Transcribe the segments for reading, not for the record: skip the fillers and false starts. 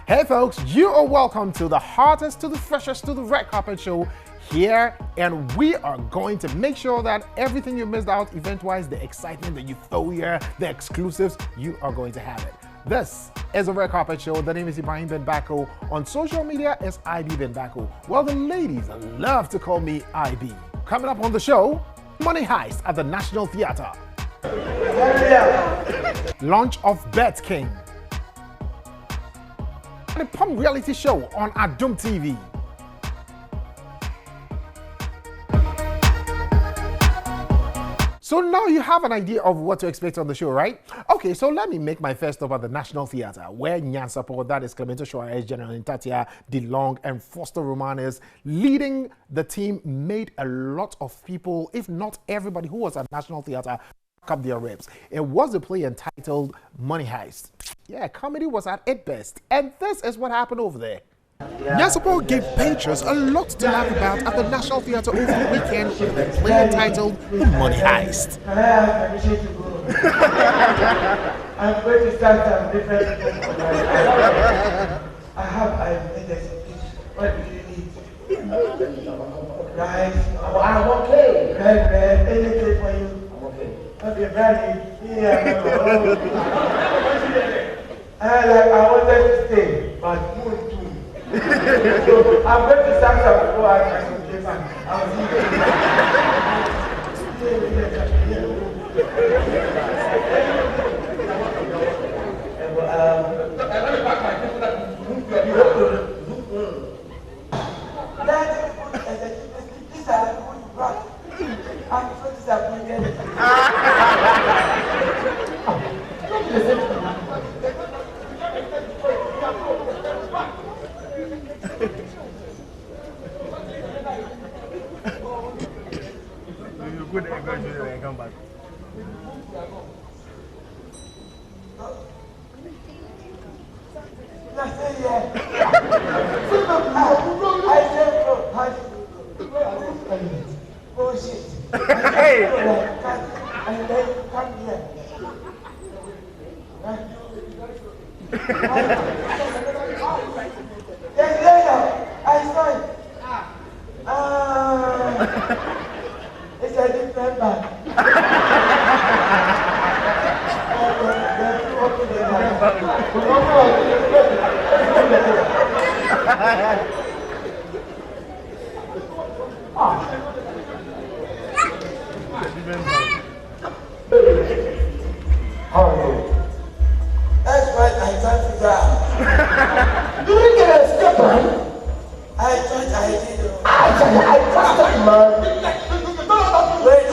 Hey folks, you are welcome to the hottest, to the freshest, to the red carpet show here, and we are going to make sure that everything you missed out event-wise, the excitement, the euphoria, the exclusives, you are going to have it. This is the red carpet show. The name is Ibrahim Ben Bako. On social media, it's IB Ben Bako. Well, the ladies love to call me IB. Coming up on the show, Money Heist at the National Theatre. Launch of BETKING. The pump reality show on Adum TV. So now you have an idea of what to expect on the show, right? Okay, so let me make my first stop at the National Theatre, where Nyansapo, that is Clemento Shoaez, General Ntatia, DeLong, and Foster Romanes, leading the team, made a lot of people, if not everybody who was at National Theatre, up their ribs. It was a play entitled Money Heist. Yeah, comedy was at its best. And this is what happened over there. Nyansapo gave patrons a lot to laugh about at the National Theatre over the weekend with a play entitled The Money Heist. Can I have permission to go? I'm going to start some different things. I made a speech. What do you need? Rice. I'm okay. Bread, anything for you. I'm okay. Okay, Brandy. Yeah. I wanted to stay, but mood too. So I'm going to start some before I can play back. I'll see these are the people you brought. I'm so disappointed. Good and come back. I said, yeah. I said, oh shit. Hey! And then come here. Yes, later. I saw it. It's a different bag. That's what I thought to die. You didn't get a step on? I thought I did. I trusted man. Wait.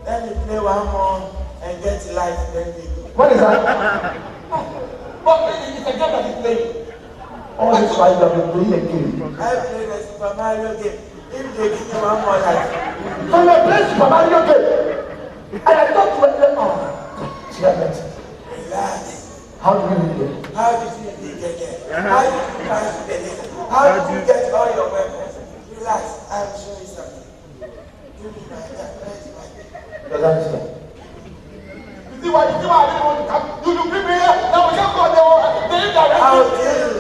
Let me play one more and get life, then we go. What is that? But it's a game that you play. All this while you have been playing a game. I play the Super Mario game. If they give me one more life. So you play Super Mario game? And I thought you were playing on. Relax. How do you get it? How did you get there? How did you pass the day? How did you get all your weapons? Relax, I'll show you something. You need my hand. Does that understand? You see why I didn't want to come? You bring me here, now we can't go there. How dare you?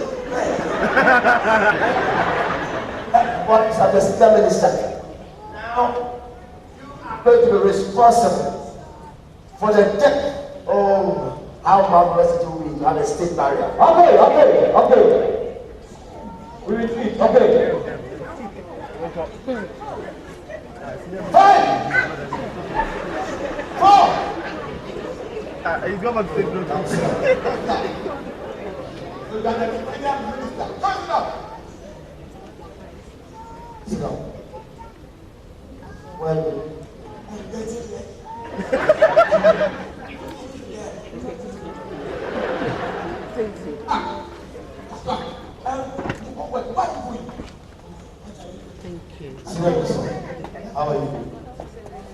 What is the system minister? Now, you are going to be responsible for the death. Oh, how malversed we have a state barrier. Okay. We retreat. Okay. 5, 4. He's going to take notes. Sit down. Well, I'm getting there. Thank you. What do we? Thank you. How are you?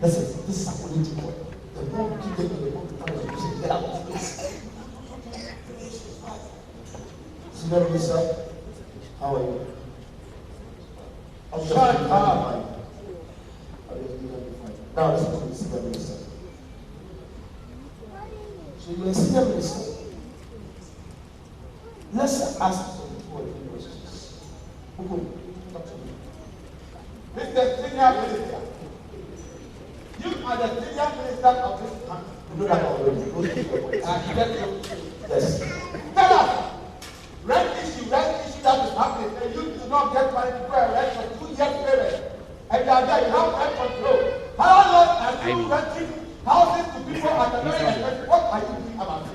Listen, this is a political. The more you get the more you get out of this. Senior Minister, how are you? I'm sorry, how am I? Now listen to the Senior Minister. So you're a Senior Minister. Let's ask some 2 or 3 questions. Bako, talk to me. Mr. Senior Minister, you are the senior minister of this country. You know that already. Yes. Tell us, rent issue that is happening, and you do not get money to pay rent for 2 years payment. And you are there, you have rent control. How long are you renting houses to people at a very expensive? What are you doing about it?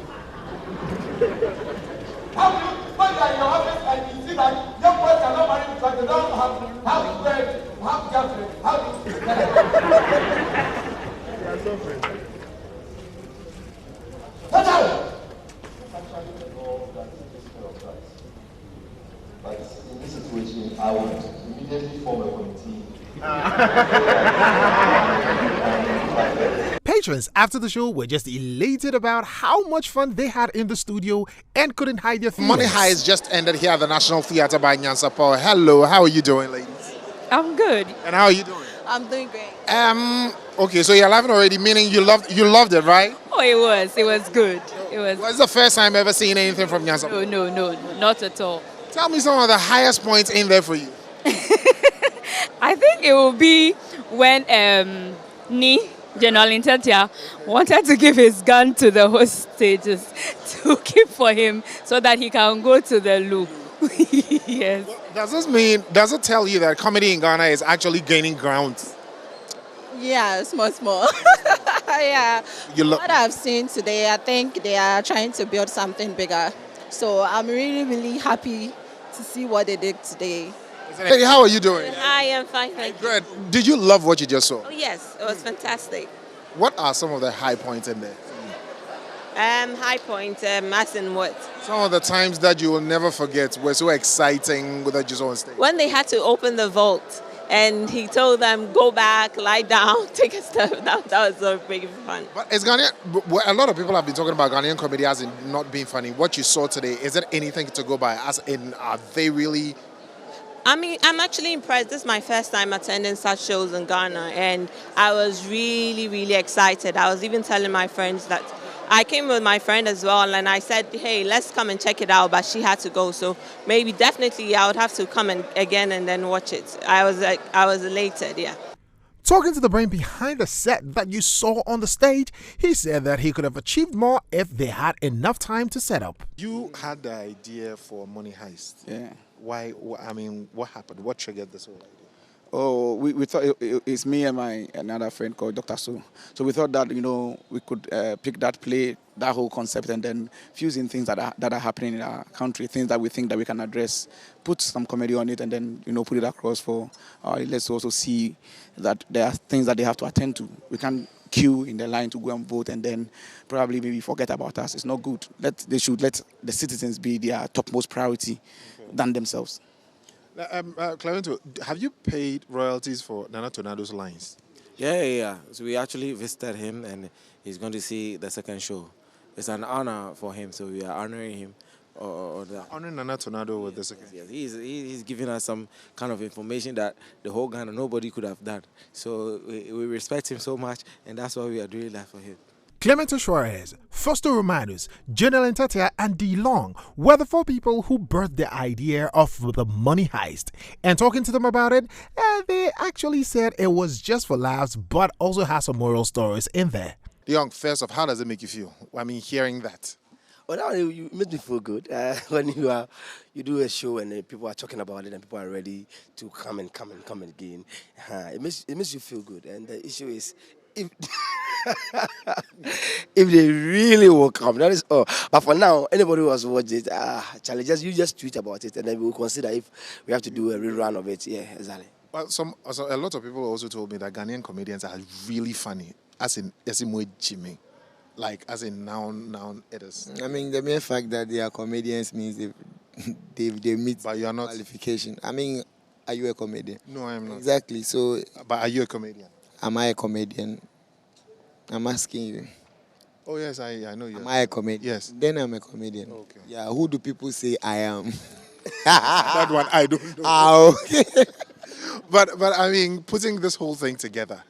How do you, when you are in your office and you see that young boys cannot marry because they don't have house rent, have girlfriend, how do you get it? But in this situation, I would immediately form a committee. Patrons after the show were just elated about how much fun they had in the studio and couldn't hide their feelings. Money Heist just ended here at the National Theatre by Nyansa Paul. Hello, how are you doing, ladies? I'm good. And how are you doing? I'm doing great. Okay, so you're laughing already, meaning you loved it, right? Oh, it was good. It was. Well, it's the first time ever seen anything from Nyansa Paul. No, not at all. Tell me some of the highest points in there for you. I think it will be when General Intatia wanted to give his gun to the hostages to keep for him so that he can go to the loo. Yes. Does it tell you that comedy in Ghana is actually gaining ground? Yeah, small. Yeah. What I've seen today, I think they are trying to build something bigger. So I'm really happy to see what they did today. Hey, how are you doing? I am fine, thank you. Good. Did you love what you just saw? Oh, yes, it was fantastic. What are some of the high points in there? High point, as in what? Some of the times that you will never forget were so exciting that you saw on stage. When they had to open the vault and he told them, go back, lie down, take a step, that was so big fun. But it's Ghanaian, a lot of people have been talking about Ghanaian comedy as in not being funny. What you saw today, is there anything to go by? As in, are they really... I mean, I'm actually impressed. This is my first time attending such shows in Ghana, and I was really excited. I was even telling my friends that I came with my friend as well, and I said, hey, let's come and check it out, but she had to go, so maybe definitely I would have to come again and then watch it. I was elated, yeah. Talking to the brain behind the set that you saw on the stage, he said that he could have achieved more if they had enough time to set up. You had the idea for Money Heist. Yeah. Why? I mean, what happened? What triggered this whole idea? Oh, we thought it's me and another friend called Dr. Su. So we thought that, we could pick that play, that whole concept, and then fusing things that are happening in our country, things that we think that we can address, put some comedy on it, and then, put it across for let's also see that there are things that they have to attend to. We can't queue in the line to go and vote and then probably maybe forget about us. It's not good. They should let the citizens be their topmost priority than themselves. Clemento, have you paid royalties for Nana Tornado's lines? Yeah. So we actually visited him, and he's going to see the second show. It's an honor for him, so we are honoring him. Honoring Nana Tornado with the second. Yes, he's giving us some kind of information that the whole Ghana nobody could have done. So we respect him so much, and that's why we are doing that for him. Clemento Suarez, Fausto Romanus, General Ntatia, and D. Long were the 4 people who birthed the idea of the Money Heist. And talking to them about it, they actually said it was just for laughs, but also has some moral stories in there. Young, first off, how does it make you feel? I mean, hearing that. Well, now it makes me feel good when you do a show and people are talking about it and people are ready to come again. It makes you feel good. And the issue is, if they really will come, that is all. But for now, anybody who has watched it, challenges, you just tweet about it, and then we will consider if we have to do a rerun of it. Yeah, exactly. Well, a lot of people also told me that Ghanaian comedians are really funny, as in Jimmy. Like, as in now it is. I mean, the mere fact that they are comedians means they meet but you're not qualification. I mean, are you a comedian? No, I am not. Exactly. So, but are you a comedian? Am I a comedian? I'm asking you. Oh yes, I know you. Am I a comedian? Yes. Then I'm a comedian. Okay. Yeah. Who do people say I am? That one I don't know. Oh, okay. But I mean, putting this whole thing together,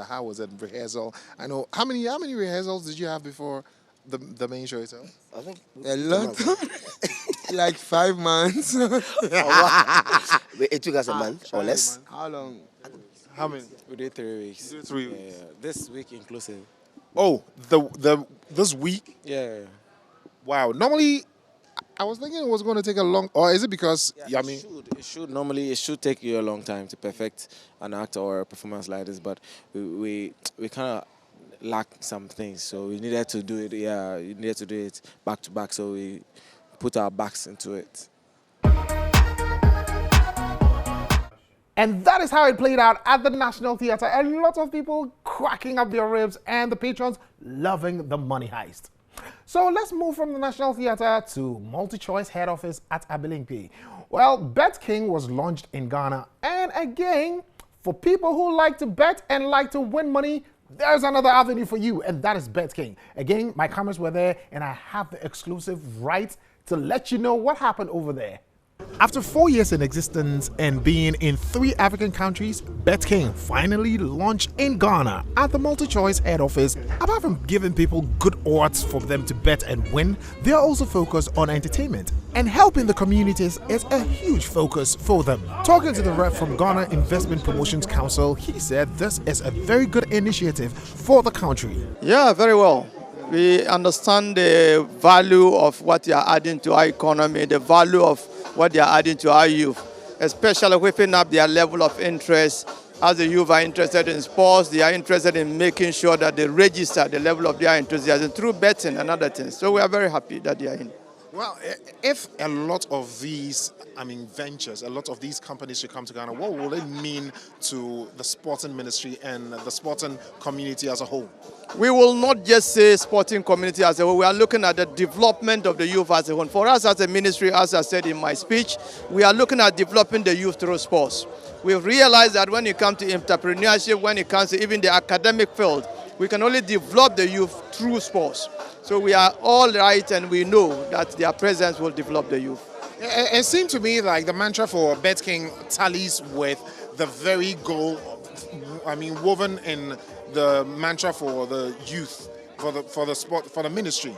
how was it rehearsal? I know how many rehearsals did you have before the main show itself? I think A lot. Like 5 months. It took us a month or less. How long? How many? We did 3 weeks. You did 3 weeks. Yeah. This week inclusive. Oh, this week? Yeah. Wow. Normally, I was thinking it was going to take a long. Or is it because? Yeah, it should normally take you a long time to perfect an act or a performance like this, but we kind of lack some things, so we needed to do it. Yeah, we needed to do it back to back, so we put our backs into it. And that is how it played out at the National Theatre. A lot of people cracking up their ribs and the patrons loving the money heist. So let's move from the National Theatre to multi-choice head office at Abilingpe. Well, BetKing was launched in Ghana. And again, for people who like to bet and like to win money, there's another avenue for you, and that is BetKing. Again, my cameras were there, and I have the exclusive right to let you know what happened over there. After 4 years in existence and being in 3 African countries, BetKing finally launched in Ghana at the multi-choice head office. Apart from giving people good odds for them to bet and win, they are also focused on entertainment. And helping the communities is a huge focus for them. Talking to the rep from Ghana Investment Promotions Council, he said this is a very good initiative for the country. Yeah, very well. We understand the value of what they are adding to our economy, the value of what they are adding to our youth, especially whipping up their level of interest. As the youth are interested in sports, they are interested in making sure that they register the level of their enthusiasm through betting and other things. So we are very happy that they are in. Well, if a lot of these, ventures, a lot of these companies should come to Ghana, what will it mean to the sporting ministry and the sporting community as a whole? We will not just say sporting community as a whole. We are looking at the development of the youth as a whole. For us as a ministry, as I said in my speech, we are looking at developing the youth through sports. We've realized that when it comes to entrepreneurship, when it comes to even the academic field, we can only develop the youth through sports. So we are all right, and we know that their presence will develop the youth. It seemed to me like the mantra for BetKing tallies with the very goal, woven in the mantra for the youth, for the sport, for the ministry.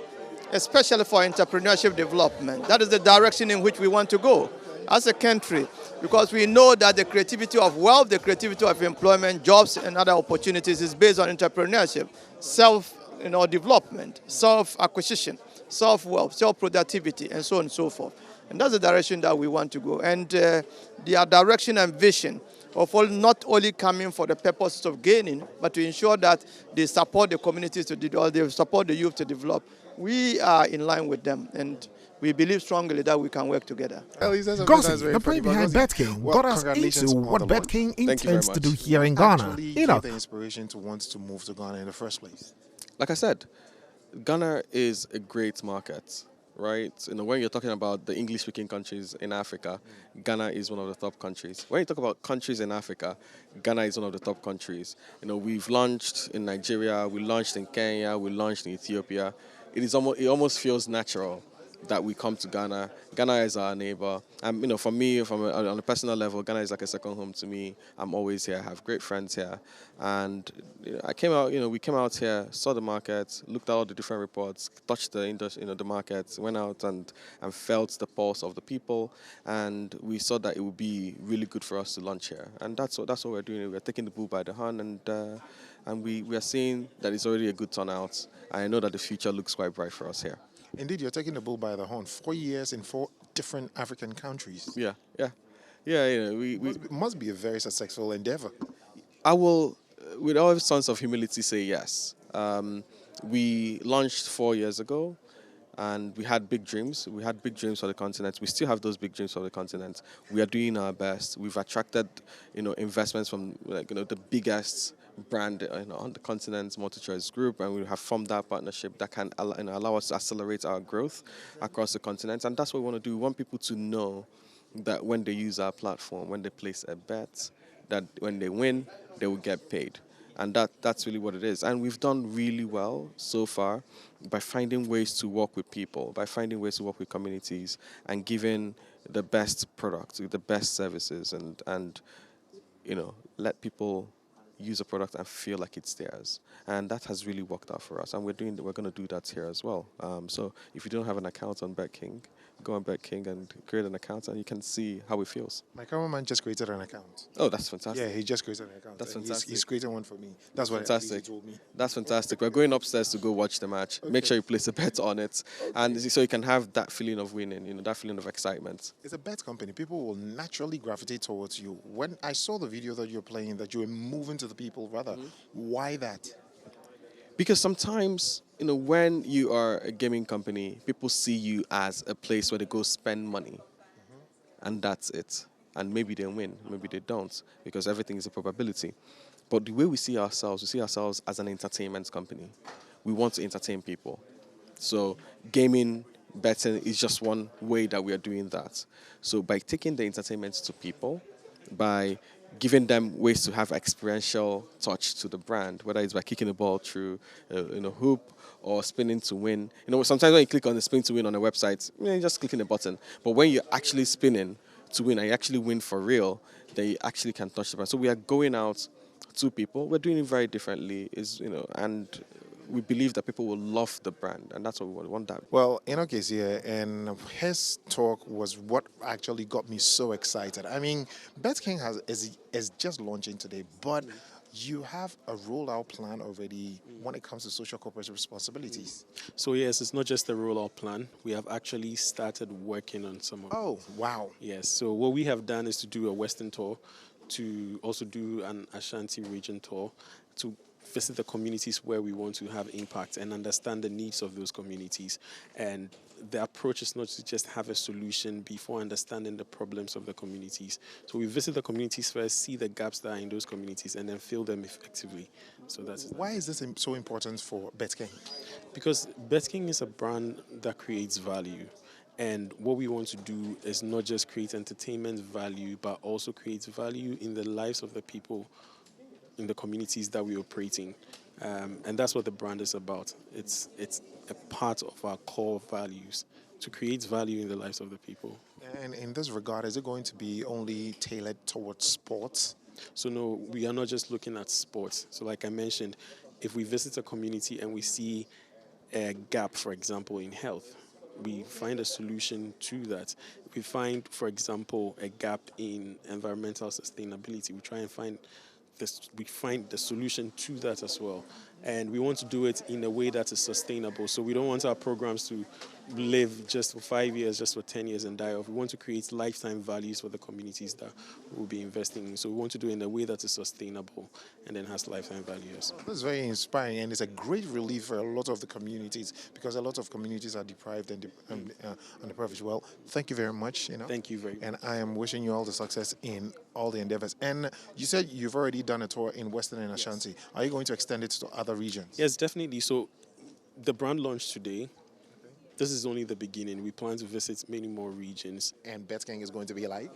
Especially for entrepreneurship development. That is the direction in which we want to go as a country, because we know that the creativity of wealth, the creativity of employment, jobs, and other opportunities is based on entrepreneurship, self-development, self-acquisition, self-wealth, self-productivity, and so on and so forth. And that's the direction that we want to go. And their direction and vision of not only coming for the purposes of gaining, but to ensure that they support the communities to develop, they support the youth to develop. We are in line with them, and we believe strongly that we can work together. Gossip, the brain behind BetKing, got us into what BetKing intends to do here in Ghana. The inspiration to want to move to Ghana in the first place. Like I said, Ghana is a great market, right? When you're talking about the English-speaking countries in Africa, Ghana is one of the top countries. When you talk about countries in Africa, Ghana is one of the top countries. We've launched in Nigeria, we launched in Kenya, we launched in Ethiopia. It almost feels natural that we come to Ghana. Ghana is our neighbor. For me, on a personal level, Ghana is like a second home to me. I'm always here. I have great friends here. And we came out here, saw the market, looked at all the different reports, touched the industry, the market, went out and felt the pulse of the people. And we saw that it would be really good for us to launch here. And that's what we're doing. We're taking the bull by the horn, and we are seeing that it's already a good turnout. And I know that the future looks quite bright for us here. Indeed, you're taking the bull by the horn. 4 years in 4 different African countries. Yeah. It must be a very successful endeavor. I will, with all sorts of humility, say yes. We launched 4 years ago, and we had big dreams. We had big dreams for the continent. We still have those big dreams for the continent. We are doing our best. We've attracted, investments from the biggest brand on the continent, MultiChoice Group, and we have formed that partnership that can allow us to accelerate our growth across the continent. And that's what we want to do. We want people to know that when they use our platform, when they place a bet, that when they win, they will get paid. And that's really what it is. And we've done really well so far by finding ways to work with people, by finding ways to work with communities, and giving the best products, the best services, and let people use a product and feel like it's theirs. And that has really worked out for us. And we're going to do that here as well. So if you don't have an account on BetKing, go on BetKing and create an account, and you can see how it feels. My cameraman just created an account. Oh, that's fantastic. Yeah, he just created an account. That's And fantastic. He's creating one for me. That's what Fantastic. he told me. That's fantastic. We're going upstairs to go watch the match. Make sure you place a bet on it, and so you can have that feeling of winning, that feeling of excitement. It's a bet company. People will naturally gravitate towards you. When I saw the video that you're playing, that you were moving to the people, rather, why that? Because sometimes, when you are a gaming company, people see you as a place where they go spend money, and that's it. And maybe they win, maybe they don't, because everything is a probability. But the way we see ourselves as an entertainment company. We want to entertain people. So gaming, betting is just one way that we are doing that. So by taking the entertainment to people, by giving them ways to have experiential touch to the brand, whether it's by kicking the ball through a hoop or spinning to win. Sometimes when you click on the spin to win on a website, you're just clicking a button. But when you're actually spinning to win and you actually win for real, then you actually can touch the brand. So we are going out to people. We're doing it very differently, and we believe that people will love the brand, and that's what we want that. Well, Enoch is here, and his talk was what actually got me so excited. I mean, BetKing is just launching today, but you have a rollout plan already when it comes to social corporate responsibilities. So yes, it's not just a rollout plan. We have actually started working on some of it. Oh, wow. Yes, so what we have done is to do a Western tour, to also do an Ashanti region tour, to visit the communities where we want to have impact and understand the needs of those communities. And the approach is not to just have a solution before understanding the problems of the communities. So we visit the communities first, see the gaps that are in those communities, and then fill them effectively. So that's Why is this so important for BetKing? Because BetKing is a brand that creates value. And what we want to do is not just create entertainment value, but also create value in the lives of the people in the communities that we operate in. And that's what the brand is about. It's a part of our core values, to create value in the lives of the people. And in this regard, is it going to be only tailored towards sports? So no, we are not just looking at sports. So like I mentioned, if we visit a community and we see a gap, for example, in health, we find a solution to that. If we find, for example, a gap in environmental sustainability, we try and find the solution to that as well. And we want to do it in a way that is sustainable. So we don't want our programs to live just for 5 years, just for 10 years and die off. We want to create lifetime values for the communities that we'll be investing in. So we want to do it in a way that is sustainable and then has lifetime values. That's very inspiring, and it's a great relief for a lot of the communities, because a lot of communities are deprived and underprivileged. Well, thank you very much. Thank you very much. And I am wishing you all the success in all the endeavors. And you said you've already done a tour in Western and Ashanti. Yes. Are you going to extend it to other regions? Yes, definitely. So the brand launched today. This is only the beginning. We plan to visit many more regions. And BetKing is going to be like?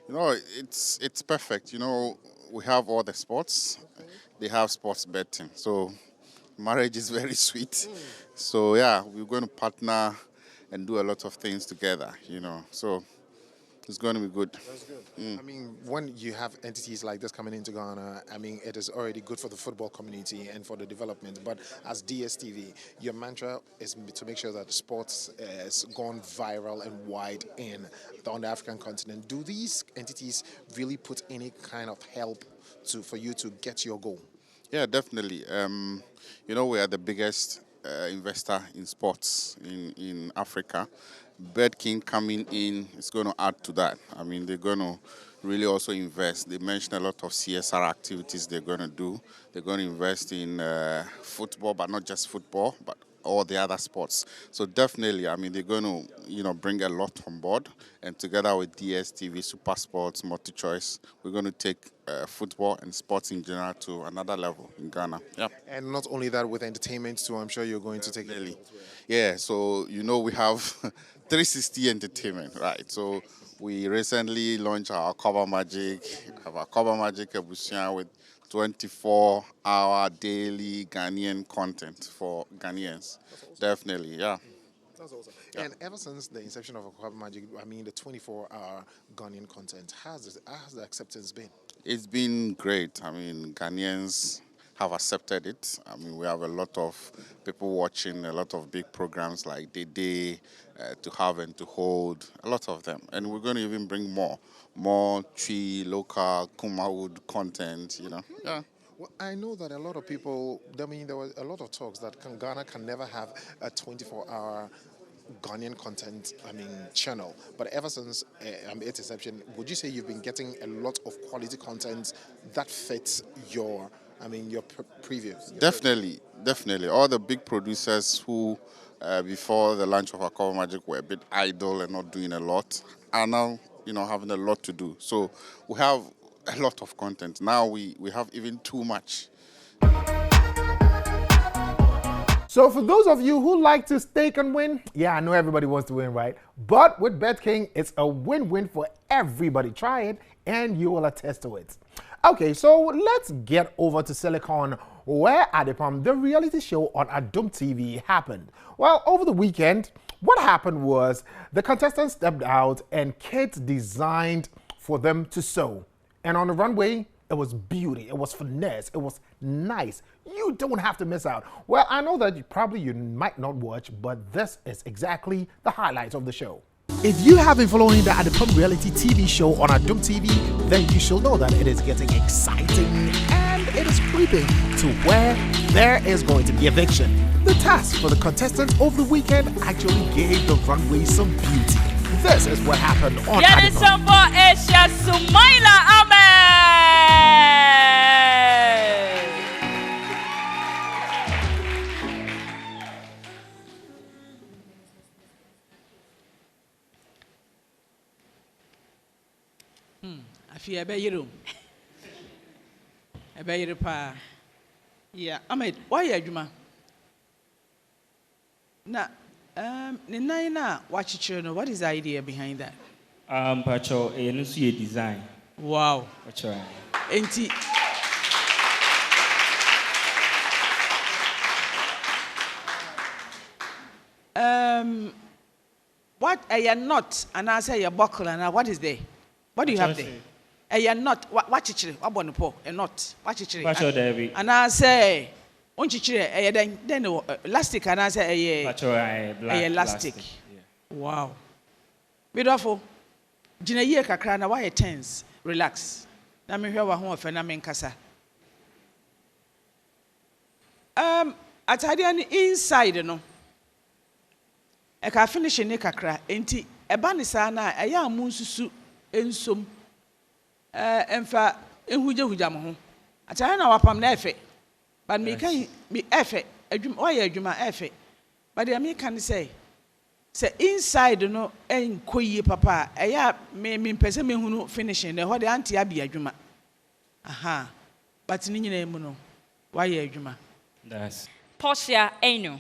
It's perfect. We have all the sports. They have sports betting. So marriage is very sweet. So yeah, we're going to partner and do a lot of things together, So it's going to be good. That's good. I mean, when you have entities like this coming into Ghana, it is already good for the football community and for the development. But as DSTV, your mantra is to make sure that sports has gone viral and wide on the African continent. Do these entities really put any kind of help for you to get your goal? Yeah, definitely. We are the biggest investor in sports in Africa. BetKing coming in is going to add to that. They're going to really also invest. They mentioned a lot of CSR activities they're going to do. They're going to invest in football, but not just football, but all the other sports. So definitely, they're going to, bring a lot on board. And together with DSTV, Super Sports, MultiChoice, we're going to take football and sports in general to another level in Ghana. Yeah. And not only that, with entertainment too, I'm sure you're going to take it. Yeah, so, we have 360 entertainment, right? So we recently launched our Cover Magic, Ebusia with 24-hour daily Ghanaian content for Ghanaians. Definitely, yeah. That's awesome. And ever since the inception of Aquaba Magic, I mean, the 24-hour Ghanaian content, how's the acceptance been? It's been great. I mean, Ghanaians have accepted it. I mean, we have a lot of people watching, a lot of big programs like The Day, To Have and To Hold, a lot of them. And we're going to even bring more tree, local, Kumawood content, you know. Yeah. Well, I know that a lot of people, I mean, there was a lot of talks that Ghana can never have a 24-hour Ghanaian content, I mean, channel. But ever since its inception, would you say you've been getting a lot of quality content that fits your previews? Definitely. All the big producers who, before the launch of Aquaba Magic, were a bit idle and not doing a lot, are now, having a lot to do. So we have a lot of content. Now we have even too much. So for those of you who like to stake and win, yeah, I know everybody wants to win, right? But with BetKing, it's a win-win for everybody. Try it and you will attest to it. Okay, so let's get over to Silicon, where Adipam, the reality show on Adum TV, happened. Well, over the weekend, what happened was the contestants stepped out and kids designed for them to sew. And on the runway, it was beauty, it was finesse, it was nice. You don't have to miss out. Well, I know that you might not watch, but this is exactly the highlight of the show. If you have been following the Adipam reality TV show on Adum TV, then you should know that it is getting exciting and it is creeping to where there is going to be eviction. The task for the contestants over the weekend actually gave the runway some beauty. This is what happened on Adipam. Asia Sumaila Ahmed. Afi ebe yiro pa. Yeah, Ahmed, why you adwuma? Na na wachichiro no, what is the idea behind that? Pacho, a design. Wow. That's right. Enti. What a knot and I say a buckle and what is there? What do you have there? A knot. What chichire? What bonupo? A knot. What chichire? Pacho, Debbie. And I say, on chichire, then elastic and I say a elastic. Yeah. Wow. Beautiful. Jina ye kakra na why tense, relax. Na me hwe wa ho ofe na me nkasa. Atade ani inside no. E ka finish ne kakra enti eba ne sa na e ya amu nsusu ensom. Emfa ehuja mo ho. Atade na wapam na efe. But me kan me efe adwuma why adwuma efe. But the me kan say inside no enkoyi papa eya me mpese me hunu finishing na ho de anti abi adwuma aha but ni nyina emu no why adwuma that's Portia Eno.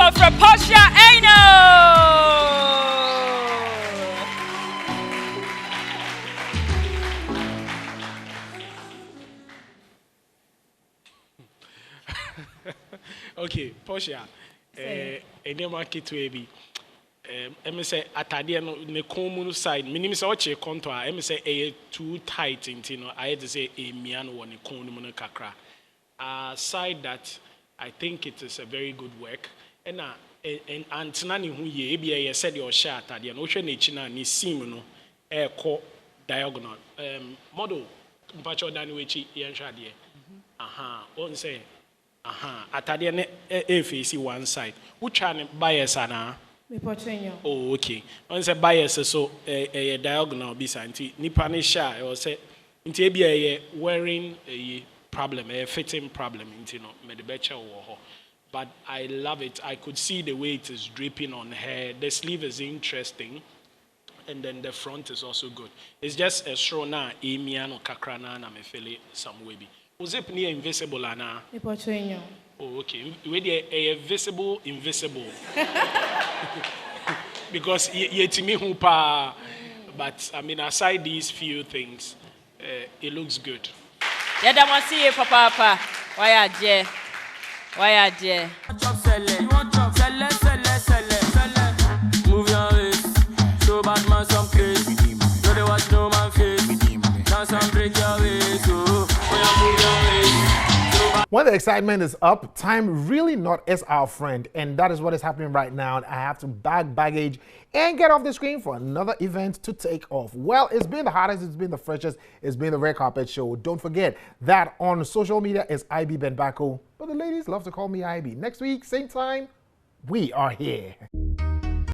For Portia Eno. Okay, Portia. Any market to be. Say atade no ne common side. Minim say oche contour. Say a too tight into no. I had to say a mian one common kakra. Side that I think it is a very good work. And Antinani who ye said your shot at the ocean china ni sim no co diagonal model Mpacho Daniwichi Yanshadie. Aha, on say Atade ne face one side. Which one bias ana? Oh, okay. When say bias so a diagonal bisanti nipa ne sha or say nti e bia wearing a problem, a fitting problem into no me the better wo. But I love it. I could see the way it is dripping on her. The sleeve is interesting. And then the front is also good. It's just a straw na emiano kakrana na me feel some way be. Uzip near invisible ana. Oh, okay. We a visible invisible. Because ye to me hupa. But I mean, aside these few things, it looks good. Yeah, that one see papa. Why are there? Why are there? Move your waist. So bad man some place. No they watch no man face. Dance and break your waist. So when you move your waist. When the excitement is up, time really not is our friend, and that is what is happening right now. I have to bag baggage and get off the screen for another event to take off. Well, it's been the hottest, it's been the freshest, it's been the red carpet show. Don't forget that on social media is IB Ben Bako, but the ladies love to call me IB. Next week, same time, we are here.